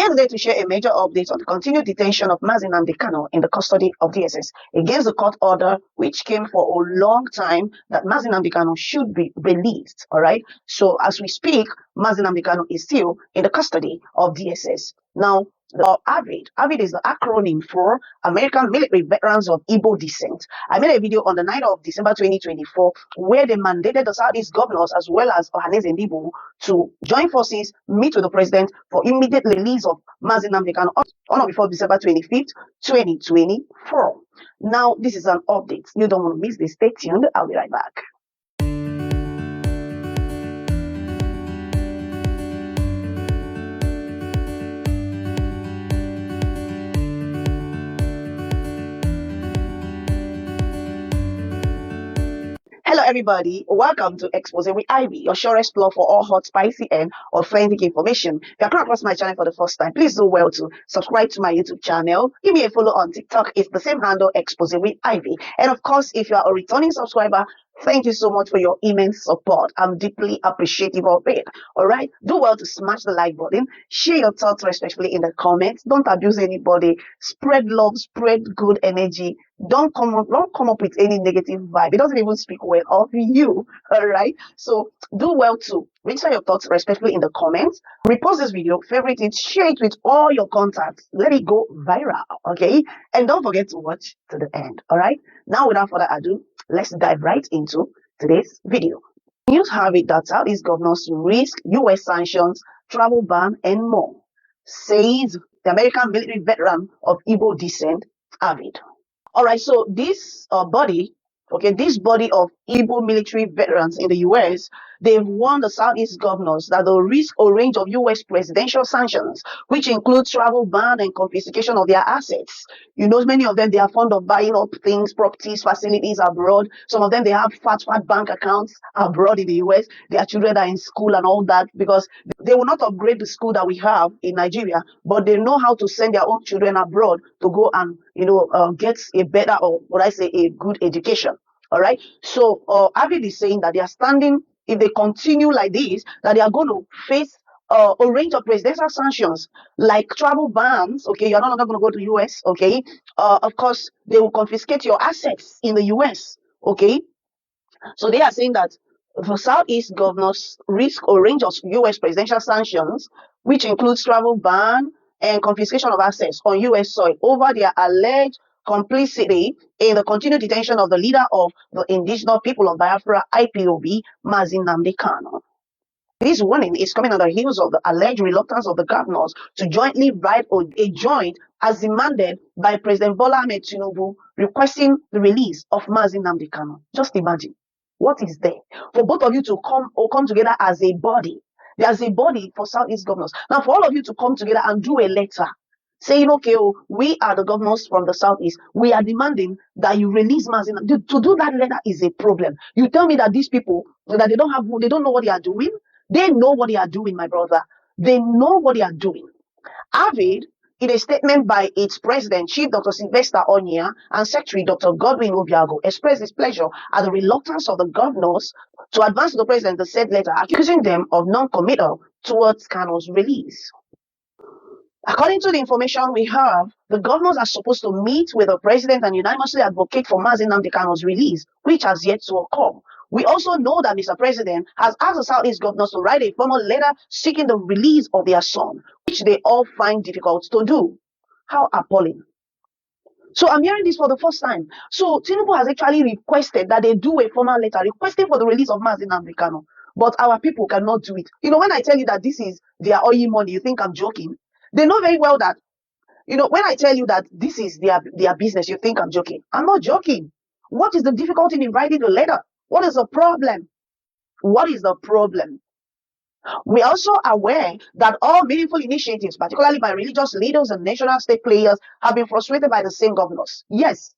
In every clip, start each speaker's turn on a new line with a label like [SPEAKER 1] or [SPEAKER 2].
[SPEAKER 1] Here today to share a major update on the continued detention of Mazi Nnamdi Kanu in the custody of DSS against the court order, which came for a long time that Mazi Nnamdi Kanu should be released. All right. So as we speak, Mazi Nnamdi Kanu is still in the custody of DSS. Now, AVID is the acronym for American Military Veterans of Igbo Descent. I made a video on the 9th of December 2024 where they mandated the Southeast governors as well as Ohanaeze Ndigbo to join forces, meet with the president for immediate release of Mazi Nnamdi Kanu on or before December 25th, 2024. Now, this is an update. You don't want to miss this. Stay tuned. I'll be right back. Hello everybody, welcome to Expose with Ivy, your surest plug for all hot, spicy and authentic information. If you are coming across my channel for the first time, please do well to subscribe to my YouTube channel. Give me a follow on TikTok, it's the same handle, Expose with Ivy. And of course, if you are a returning subscriber, thank you so much for your immense support. I'm deeply appreciative of it. All right, do well to smash the like button, share your thoughts respectfully in the comments, don't abuse anybody, spread love, spread good energy. Don't come up with any negative vibe. It doesn't even speak well of you. All right. So do well to register your thoughts respectfully in the comments. Repost this video, favorite it, share it with all your contacts. Let it go viral. Okay. And don't forget to watch to the end. All right. Now, without further ado, let's dive right into today's video. News have it that Southeast governors risk U.S. sanctions, travel ban, and more, says the American military veteran of Igbo descent, AVID. All right, so this body of Igbo military veterans in the U.S., they've warned the Southeast governors that they'll risk a range of U.S. presidential sanctions, which includes travel ban and confiscation of their assets. You know, many of them, they are fond of buying up things, properties, facilities abroad. Some of them, they have fat bank accounts abroad in the U.S. Their children are in school and all that because they will not upgrade the school that we have in Nigeria, but they know how to send their own children abroad to go and, get a better, or what I say, a good education. All right. So AVID is saying that they are standing, if they continue like this, that they are going to face a range of presidential sanctions like travel bans. Okay, you're no longer going to go to US. Okay, of course, they will confiscate your assets in the US. Okay, so they are saying that the Southeast governors risk a range of US presidential sanctions, which includes travel ban and confiscation of assets on US soil over their alleged complicity in the continued detention of the leader of the indigenous people of Biafra, IPOB, Mazi Nnamdi Kanu. This warning is coming on the heels of the alleged reluctance of the governors to jointly write a joint as demanded by President Bola Ahmed Tinubu requesting the release of Mazi Nnamdi Kanu. Just imagine, what is there for both of you to come together as a body? There's a body for Southeast governors. Now, for all of you to come together and do a letter saying, okay, we are the governors from the Southeast. We are demanding that you release Mazi Nnamdi. To do that letter is a problem. You tell me that these people, that they don't know what they are doing. They know what they are doing, my brother. They know what they are doing. AVID, in a statement by its president, Chief Dr. Sylvester Onyia, and Secretary Dr. Godwin Obiago, expressed his pleasure at the reluctance of the governors to advance to the president the said letter, accusing them of non-committal towards Kanu's release. According to the information we have, the governors are supposed to meet with the president and unanimously advocate for Mazi Nnamdi Kanu's release, which has yet to occur. We also know that Mr. President has asked the Southeast governors to write a formal letter seeking the release of their son, which they all find difficult to do. How appalling. So I'm hearing this for the first time. So Tinubu has actually requested that they do a formal letter requesting for the release of Mazi Nnamdi Kanu. But our people cannot do it. When I tell you that this is their oil money, you think I'm joking. They know very well that, when I tell you that this is their business, you think I'm joking. I'm not joking. What is the difficulty in writing the letter? What is the problem? What is the problem? We are also aware that all meaningful initiatives, particularly by religious leaders and national state players, have been frustrated by the same governors. Yes,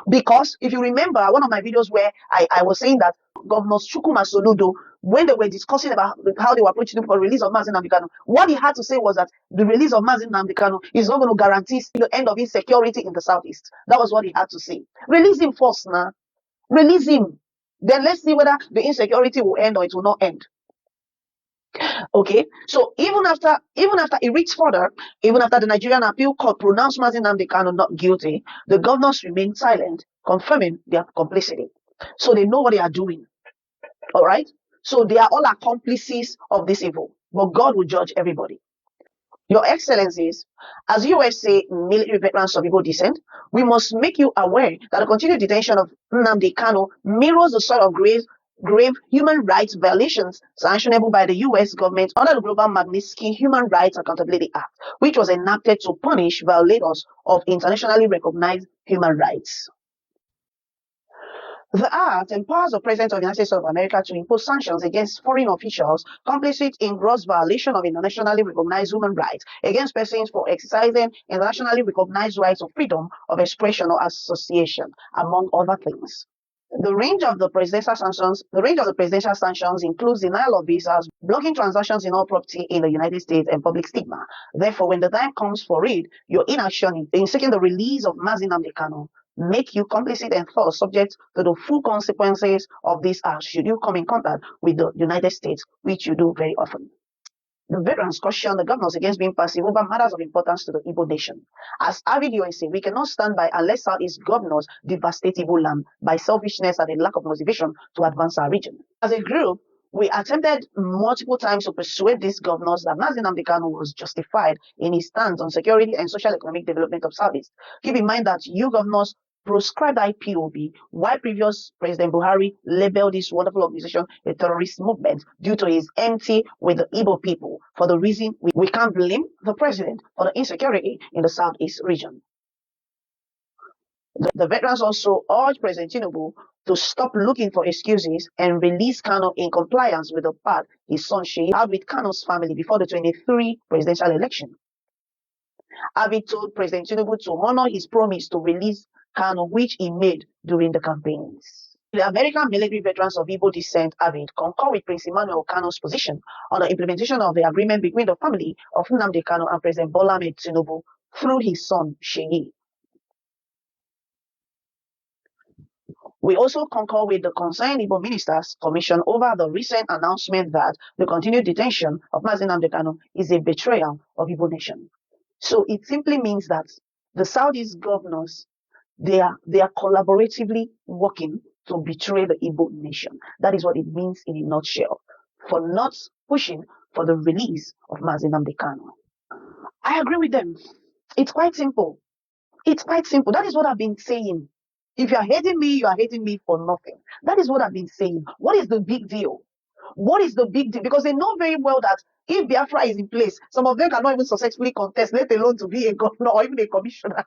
[SPEAKER 1] because if you remember one of my videos where I was saying that Governors Chukwuma Soludo, when they were discussing about how they were approaching for the release of Mazi Nnamdi Kanu, what he had to say was that the release of Mazi Nnamdi Kanu is not going to guarantee the end of insecurity in the Southeast. That was what he had to say. Release him first now. Release him. Then let's see whether the insecurity will end or it will not end. Okay, so even after it reads further, even after the Nigerian Appeal Court pronounced Mazi Nnamdi Kanu not guilty, the governors remained silent, confirming their complicity. So they know what they are doing. All right. So they are all accomplices of this evil, but God will judge everybody. Your Excellencies, as USA military veterans of Igbo descent, we must make you aware that the continued detention of Nnamdi Kanu mirrors the sort of grave human rights violations sanctionable by the US government under the Global Magnitsky Human Rights Accountability Act, which was enacted to punish violators of internationally recognized human rights. The act empowers the President of the United States of America to impose sanctions against foreign officials complicit in gross violation of internationally recognized human rights against persons for exercising internationally recognized rights of freedom of expression or association, among other things. The range of the presidential sanctions includes denial of visas, blocking transactions in all property in the United States, and public stigma. Therefore, when the time comes for it, your inaction in seeking the release of Mazi Nnamdi Kanu make you complicit and thus subject to the full consequences of this act should you come in contact with the United States, which you do very often. The veterans caution the governors against being passive over matters of importance to the Igbo nation. As avid USA, we cannot stand by and let Southeast governors devastate Igbo land by selfishness and a lack of motivation to advance our region. As a group, we attempted multiple times to persuade these governors that Mazi Nnamdi Kanu was justified in his stance on security and social economic development of Southeast. Keep in mind that you governors proscribed IPOB, while previous President Buhari labeled this wonderful organization a terrorist movement due to his enmity with the Igbo people. For the reason we can't blame the president for the insecurity in the Southeast region. The veterans also urged President Tinubu to stop looking for excuses and release Kanu in compliance with the pact his son Sheyi had with Kanu's family before the 23 presidential election. Abiy told President Tinubu to honor his promise to release Kanu, which he made during the campaigns. The American military veterans of Igbo descent, Avid, concur with Prince Emmanuel Kanu's position on the implementation of the agreement between the family of Nnamdi Kanu and President Bola Ahmed Tinubu through his son Sheyi. We also concur with the concerned Igbo Ministers' Commission over the recent announcement that the continued detention of Mazi Nnamdi Kanu is a betrayal of Igbo nation. So it simply means that the Southeast governors, they are collaboratively working to betray the Igbo nation. That is what it means in a nutshell, for not pushing for the release of Mazi Nnamdi Kanu. I agree with them. It's quite simple. It's quite simple. That is what I've been saying. If you are hating me, you are hating me for nothing. That is what I've been saying. What is the big deal? What is the big deal? Because they know very well that if Biafra is in place, some of them cannot even successfully contest, let alone to be a governor or even a commissioner.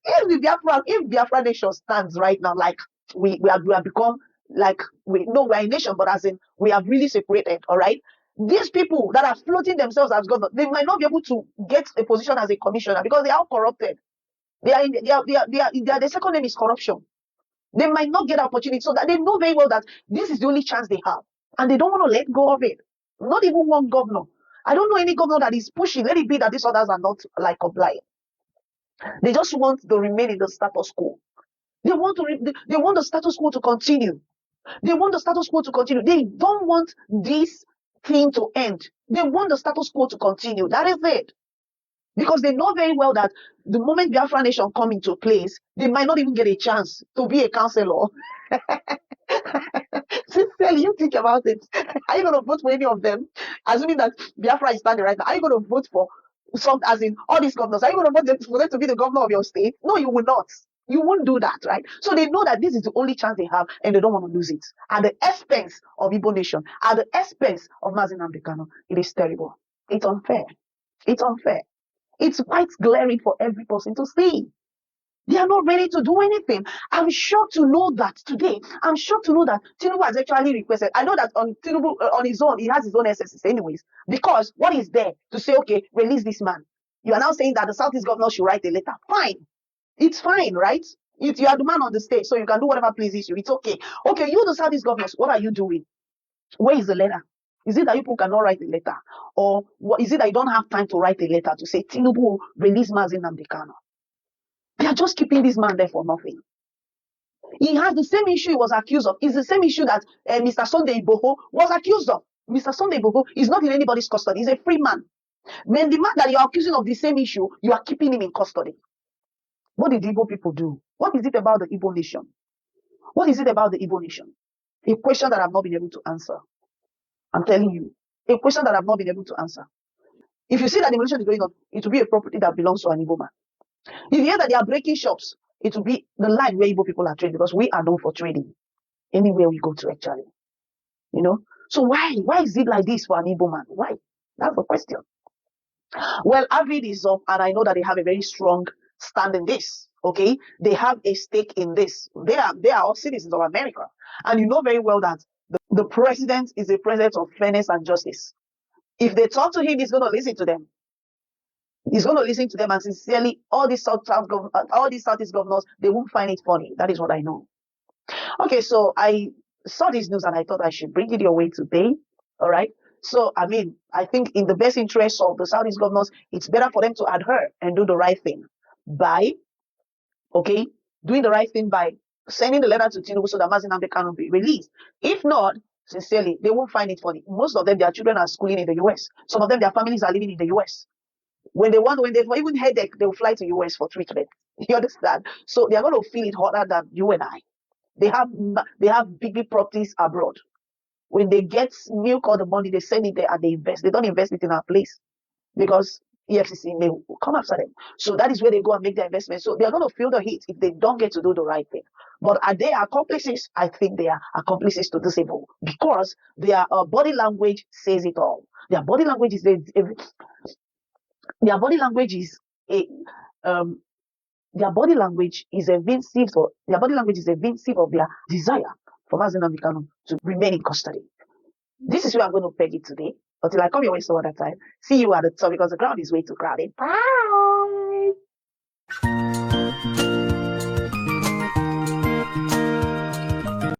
[SPEAKER 1] if Biafra nation stands right now, like we have become, like we're a nation, but as in we have really separated, all right? These people that are floating themselves as governor, they might not be able to get a position as a commissioner because they are corrupted. Their second name is corruption. They might not get opportunity, so that they know very well that this is the only chance they have, and they don't want to let go of it. Not even one governor. I don't know any governor that is pushing. Let it be that these others are not like compliant. They just want to remain in the status quo. They want the status quo to continue. They want the status quo to continue. They don't want this thing to end. They want the status quo to continue. That is it. Because they know very well that the moment Biafra nation come into place, they might not even get a chance to be a councillor. Sincerely, you think about it. Are you going to vote for any of them? Assuming that Biafra is standing right now, are you going to vote for some, as in all these governors? Are you going to vote for them to be the governor of your state? No, you will not. You won't do that, right? So they know that this is the only chance they have, and they don't want to lose it. At the expense of Igbo nation, at the expense of Mazi Nnamdi Kanu, it is terrible. It's unfair. It's unfair. It's quite glaring for every person to see. They are not ready to do anything. I'm shocked to know that today. I'm shocked to know that Tinubu has actually requested. I know that on Tinubu, on his own, he has his own SSS anyways. Because what is there to say, okay, release this man? You are now saying that the Southeast governor should write a letter. Fine. It's fine, right? You are the man on the stage, so you can do whatever pleases you. It's okay. Okay, you the Southeast governors, what are you doing? Where is the letter? Is it that you people cannot write a letter? Or what, is it that you don't have time to write a letter to say, Tinubu, release Mazi Nnamdi Kanu? They are just keeping this man there for nothing. He has the same issue he was accused of. It's the same issue that Mr. Sunday Igboho was accused of. Mr. Sunday Igboho is not in anybody's custody. He's a free man. When the man that you are accusing of the same issue, you are keeping him in custody. What did the Igbo people do? What is it about the Igbo nation? What is it about the Igbo nation? A question that I've not been able to answer. I'm telling you. A question that I've not been able to answer. If you see that demolition is going on, it will be a property that belongs to an Igbo man. If you hear that they are breaking shops, it will be the line where Igbo people are trading, because we are known for trading anywhere we go to, actually. You know? So why is it like this for an Igbo man? Why? That's the question. Well, Avid is up, and I know that they have a very strong stand in this. Okay, they have a stake in this. They are all citizens of America, and you know very well that the president is a president of fairness and justice. If they talk to him, he's going to listen to them. He's going to listen to them, and sincerely, all these Southeast governors, they won't find it funny. That is what I know. Okay, so I saw this news and I thought I should bring it your way today. All right. So, I mean, I think in the best interest of the Southeast governors, it's better for them to adhere and do the right thing by, okay, doing the right thing by sending the letter to Tinubu so that Mazi Nnamdi Kanu will be released. If not, sincerely, they won't find it funny. Most of them, their children are schooling in the US. Some of them, their families are living in the US. When they even headache, they will fly to US for treatment. You understand? So they are going to feel it harder than you and I. They have big properties abroad. When they get milk or the money, they send it there and they invest. They don't invest it in our place because EFCC may come after them. So that is where they go and make their investment. So they are going to feel the heat if they don't get to do the right thing. But are they accomplices? I think they are accomplices to this evil because their body language says it all. Their body language is their body language is a their body language is evincing of their desire for Mazi Nnamdi Kanu to remain in custody. This is where I'm going to peg it today. Until I come your way some other time. See you at the top because the ground is way too crowded. Bye.